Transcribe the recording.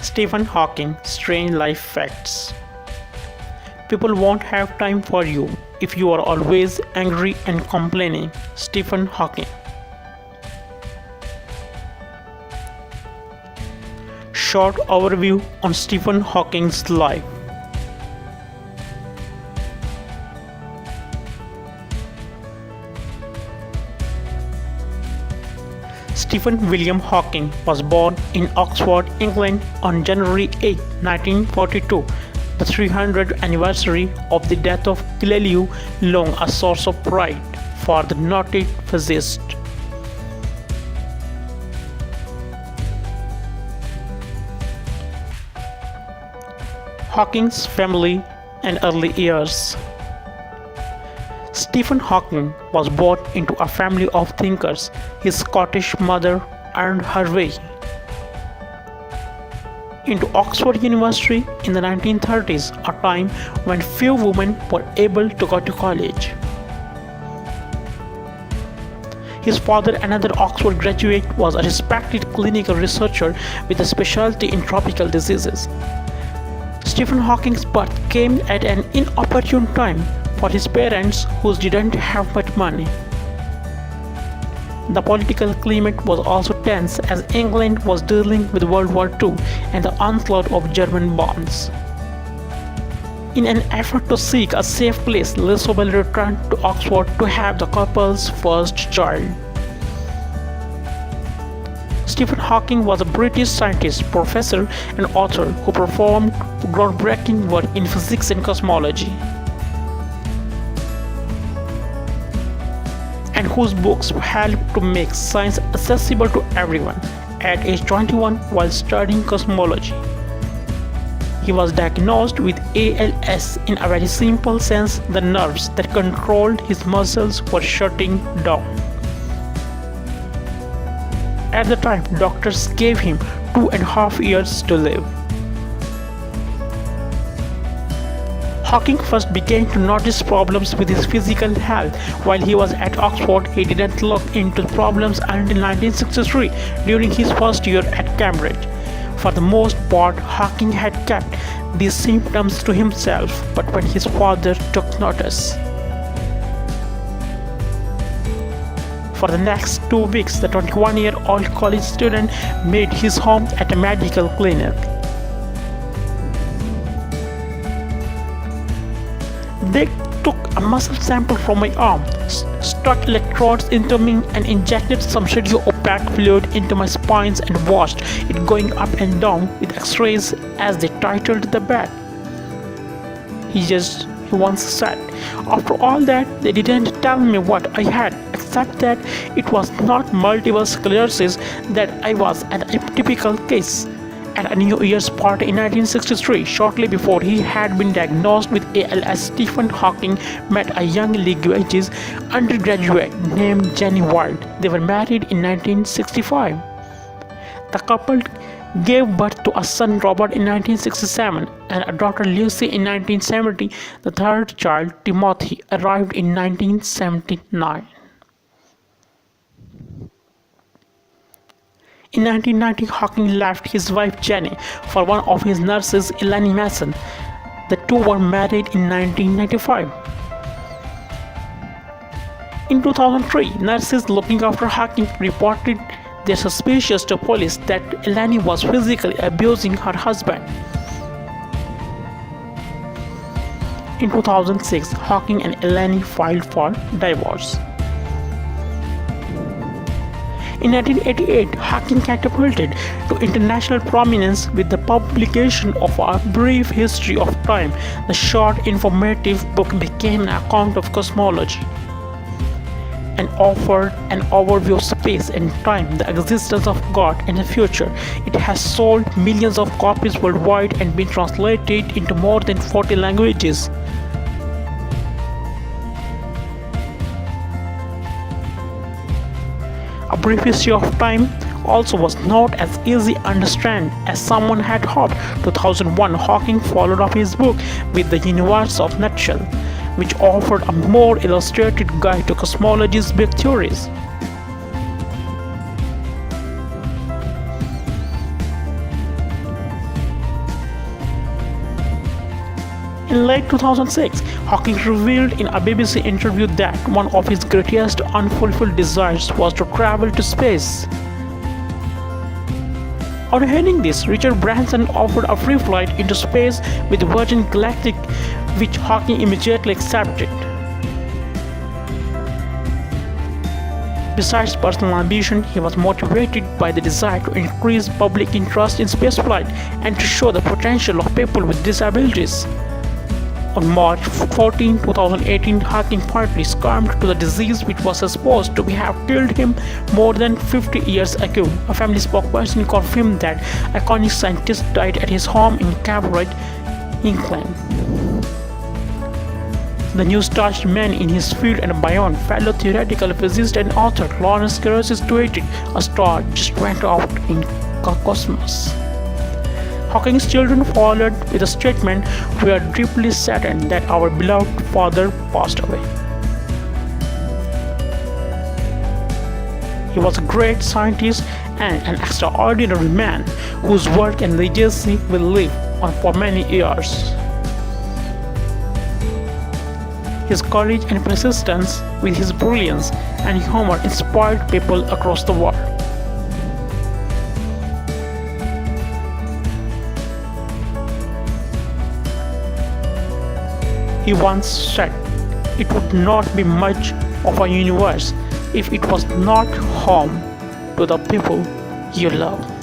Stephen Hawking Strange Life Facts. People won't have time for you if you are always angry and complaining. Stephen Hawking. Short overview on Stephen Hawking's life. Stephen William Hawking was born in Oxford, England on January 8, 1942, the 300th anniversary of the death of Galileo, long a source of pride for the noted physicist. Hawking's family and early years. Stephen Hawking was born into a family of thinkers. His Scottish mother earned her way into Oxford University in the 1930s, a time when few women were able to go to college. His father, another Oxford graduate, was a respected clinical researcher with a specialty in tropical diseases. Stephen Hawking's birth came at an inopportune time for his parents, who didn't have much money. The political climate was also tense as England was dealing with World War II and the onslaught of German bombs. In an effort to seek a safe place, Elizabeth returned to Oxford to have the couple's first child. Stephen Hawking was a British scientist, professor, and author who performed groundbreaking work in physics and cosmology, and whose books helped to make science accessible to everyone. At age 21, while studying cosmology, he was diagnosed with ALS. In a very simple sense, the nerves that controlled his muscles were shutting down. At the time, doctors gave him 2.5 years to live. Hawking first began to notice problems with his physical health. While he was at Oxford, he didn't look into problems until 1963, during his first year at Cambridge. For the most part, Hawking had kept these symptoms to himself, but when his father took notice, for the next 2 weeks, the 21-year-old college student made his home at a medical clinic. They took a muscle sample from my arm, stuck electrodes into me, and injected some radio-opaque fluid into my spines and watched it going up and down with X-rays as they titled the bed. He once said, "After all that, they didn't tell me what I had, except that it was not multiple sclerosis, that I was an atypical case." At a New Year's party in 1963, shortly before he had been diagnosed with ALS, Stephen Hawking met a young languages undergraduate named Jenny Wild. They were married in 1965. The couple gave birth to a son, Robert, in 1967, and a daughter, Lucy, in 1970. The third child, Timothy, arrived in 1979. In 1990, Hawking left his wife Jenny for one of his nurses, Eleni Mason. The two were married in 1995. In 2003, nurses looking after Hawking reported their suspicions to police that Eleni was physically abusing her husband. In 2006, Hawking and Eleni filed for divorce. In 1988, Hawking catapulted to international prominence with the publication of A Brief History of Time. The short, informative book became an account of cosmology and offered an overview of space and time, the existence of God, and the future. It has sold millions of copies worldwide and been translated into more than 40 languages. A Brief History of Time also was not as easy to understand as someone had hoped. 2001, Hawking followed up his book with The Universe of Nutshell, which offered a more illustrated guide to cosmology's big theories. In late 2006, Hawking revealed in a BBC interview that one of his greatest unfulfilled desires was to travel to space. On hearing this, Richard Branson offered a free flight into space with Virgin Galactic, which Hawking immediately accepted. Besides personal ambition, he was motivated by the desire to increase public interest in spaceflight and to show the potential of people with disabilities. On March 14, 2018, Hawking finally succumbed to the disease which was supposed to have killed him more than 50 years ago. A family spokesperson confirmed that iconic scientist died at his home in Cambridge, England. The news touched many in his field and beyond. Fellow theoretical physicist and author Lawrence Krauss tweeted, "A star just went out in the cosmos." Hawking's children followed with a statement, "We are deeply saddened that our beloved father passed away. He was a great scientist and an extraordinary man whose work and legacy will live on for many years." His courage and persistence with his brilliance and humor inspired people across the world. He once said, "It would not be much of a universe if it was not home to the people you love."